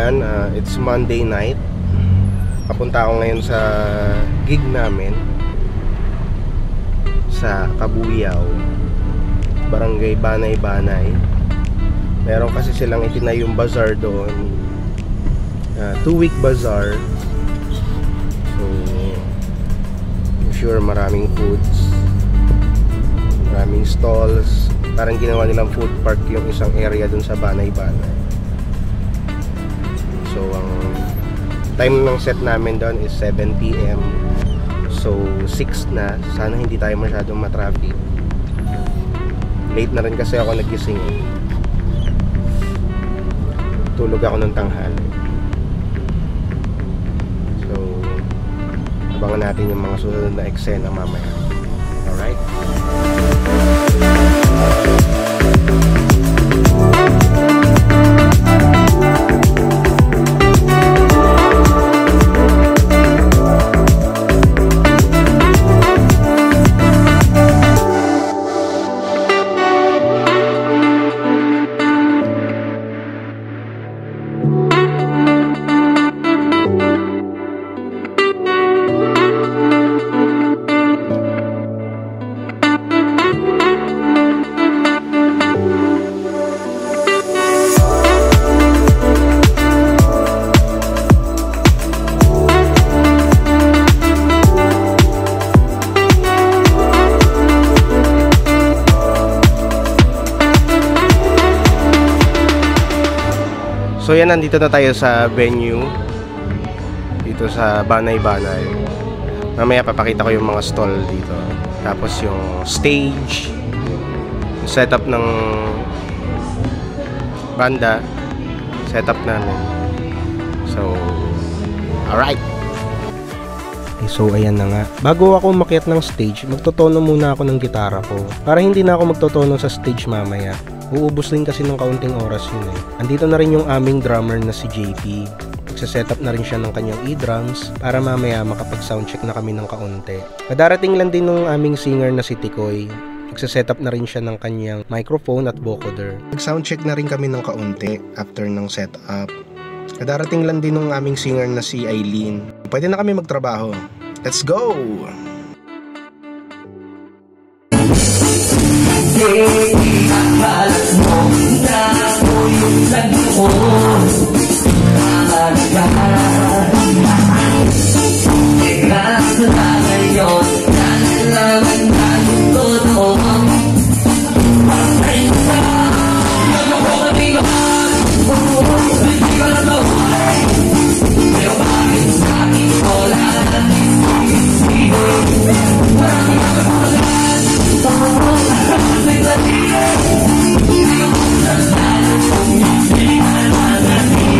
ayan, it's Monday night. Papunta ako ngayon sa gig namin sa Kabuyaw, Barangay Banay-Banay. Meron kasi silang itinayong bazaar doon, 2-week bazaar. So I'm sure maraming foods, maraming stalls. Parang ginawa nilang food park yung isang area dun sa Banay-Banay. So ang time ng set namin doon is 7 PM. So 6 na. Sana hindi tayo masyadong matraffic. Late na rin kasi ako nagising. Tulog ako ng tanghali. So abangan natin yung mga susunod na eksena mamaya. Alright? So yan, nandito na tayo sa venue dito sa Banay-Banay. Mamaya papakita ko yung mga stall dito. Tapos yung stage, yung setup ng banda, setup namin. So alright. So ayan na nga. Bago ako umakyat ng stage, magtotono muna ako ng gitara ko para hindi na ako magtotono sa stage mamaya. Uubos din kasi ng kaunting oras yun eh. Andito na rin yung aming drummer na si JP. Magsa-setup na rin siya ng kanyang e-drums para mamaya makapag-soundcheck na kami ng kaunti. Kadarating lang din ng aming singer na si Tikoy. Magsa-setup na rin siya ng kanyang microphone at vocoder. Nag-soundcheck na rin kami ng kaunti after ng setup. Kadarating lang din ng aming singer na si Eileen. Pwede na kami magtrabaho. Let's go! Akalas mo na ako yung nagko kaso na ngayon nalalaman na yung totoo patay sa nagkakatigahan hindi ka na tawag pero bakit sa akin wala natin sisigo maraming nakakalan patay sa tiyan hindi ko masasalan kung hindi ka na natin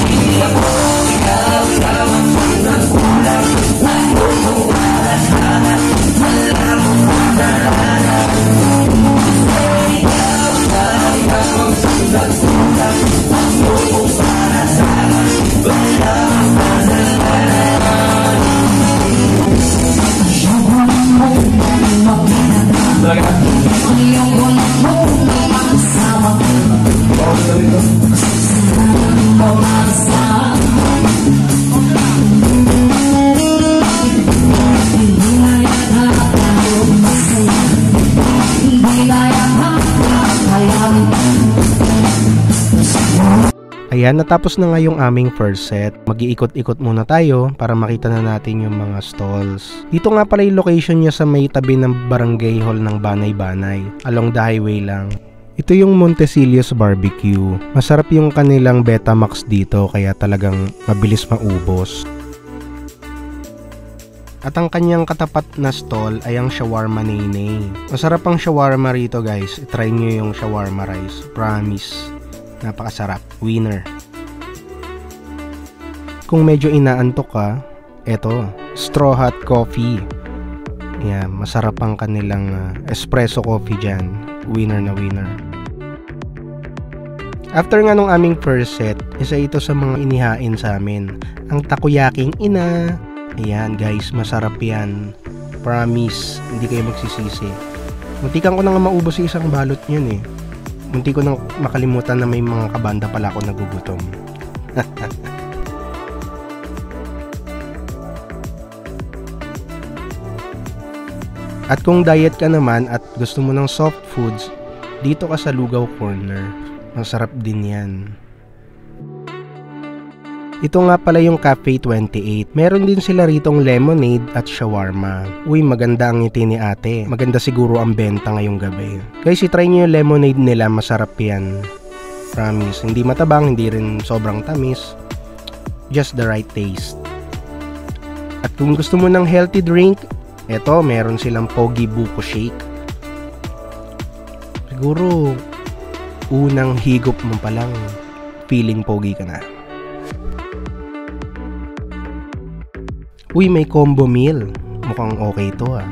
hindi ako ikaw ang nagkulang ano mo para sana alam mo madalala ikaw ang nagkulang ano mo para sana alam mo madalala ang iyong gulang mo makasama Ayan, natapos na nga yung aming first set. Mag-iikot-ikot muna tayo para makita na natin yung mga stalls. Dito nga pala yung location niya sa may tabi ng barangay hall ng Banay-Banay. Along the highway lang. Ito yung Montecillos Barbecue. Masarap yung kanilang Betamax dito kaya talagang mabilis maubos. At ang kanyang katapat na stall ay ang Shawarma Nene. Masarap ang shawarma rito guys. Try nyo yung shawarma rice. Promise. Napakasarap. Winner. Kung medyo inaantok ka, eto, Straw Hot Coffee. Yan, masarap ang kanilang espresso coffee dyan. Winner na winner. After nga nung aming first set, isa ito sa mga inihain sa amin. Ang takoyaking ina. Ayan guys, masarap yan. Promise, hindi kayo magsisisi. Muntikan ko na nga maubos yung isang balot yun eh. munti ko nang makalimutan na may mga kabanda pala ako nagugutom. At kung diet ka naman at gusto mo ng soft foods, dito ka sa Lugaw Corner. Masarap din yan. Ito nga pala yung Cafe 28. Meron din sila ritong lemonade at shawarma. Uy, maganda ang ngiti ni ate. Maganda siguro ang benta ngayong gabi. Guys, itry nyo yung lemonade nila. Masarap yan. Promise. Hindi matabang, hindi rin sobrang tamis. Just the right taste. At kung gusto mo ng healthy drink, eto, meron silang Pogi Buko Shake. Siguro, unang higop mo palang feeling pogi ka na. Uy, may combo meal. Mukhang okay to ah.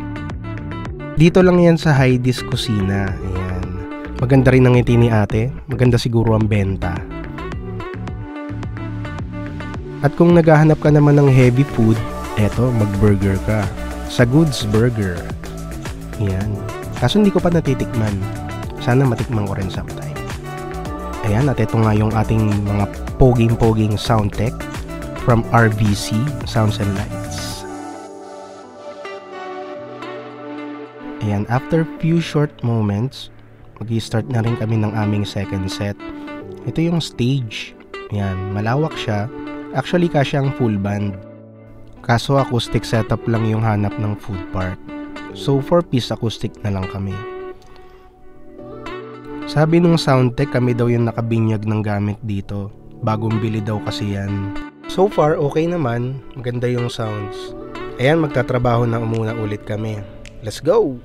Dito lang yan sa Heidi's Kusina. Ayan. Maganda rin ang ngiti ni ate. Maganda siguro ang benta. At kung naghahanap ka naman ng heavy food, eto, mag-burger ka. Sa Goods Burger. Ayan. Kaso hindi ko pa natitikman. Sana matikman ko rin sometime. Ayan, at ito nga yung ating mga poging-poging sound tech from RVC Sounds and Lights. Ayan, after few short moments, mag-i-start na rin kami ng aming second set. Ito yung stage. Ayan, malawak siya. Actually, kasya ang full band. Kaso acoustic setup lang yung hanap ng food park. So 4-piece acoustic na lang kami. Sabi nung soundtech, kami daw yung nakabinyag ng gamit dito. Bagong bili daw kasi yan. So far, okay naman. Maganda yung sounds. Ayan, magtatrabaho na muna ulit kami. Let's go!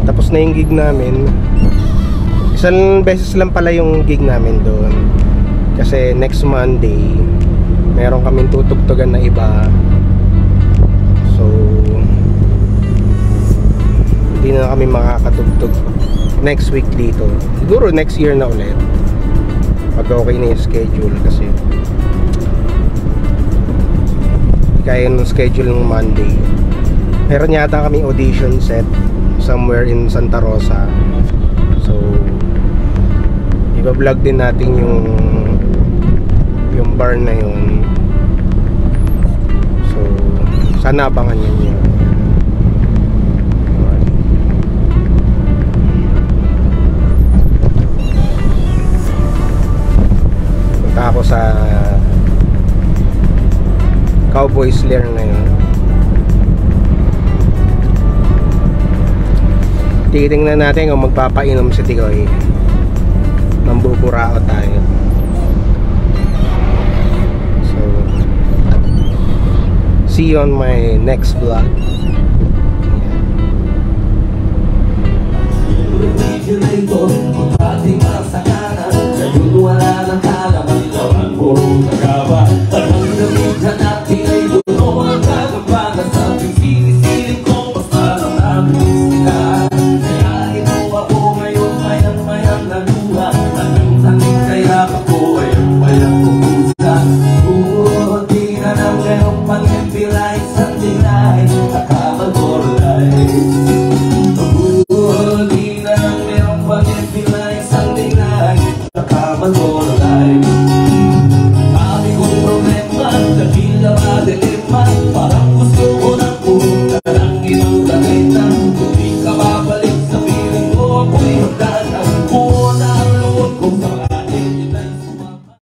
Tapos na yung gig namin. Isang beses lang pala yung gig namin doon. Kasi next Monday meron kaming tutugtugan na iba. So hindi na kami makakatugtog next week dito. Siguro next year na ulit, pag okay na yung schedule. Kasi tayo ng schedule ng Monday. Meron yata kami audition set somewhere in Santa Rosa. So iba-vlog din natin yung bar na yun. So sana abangan nyo yun. Punta ako sa Cowboys Lair na yun. Titingnan natin kung magpapainom si Tikoy. Mambuburao tayo. So see you on my next vlog. Sabi kong problema, dahil na madilim man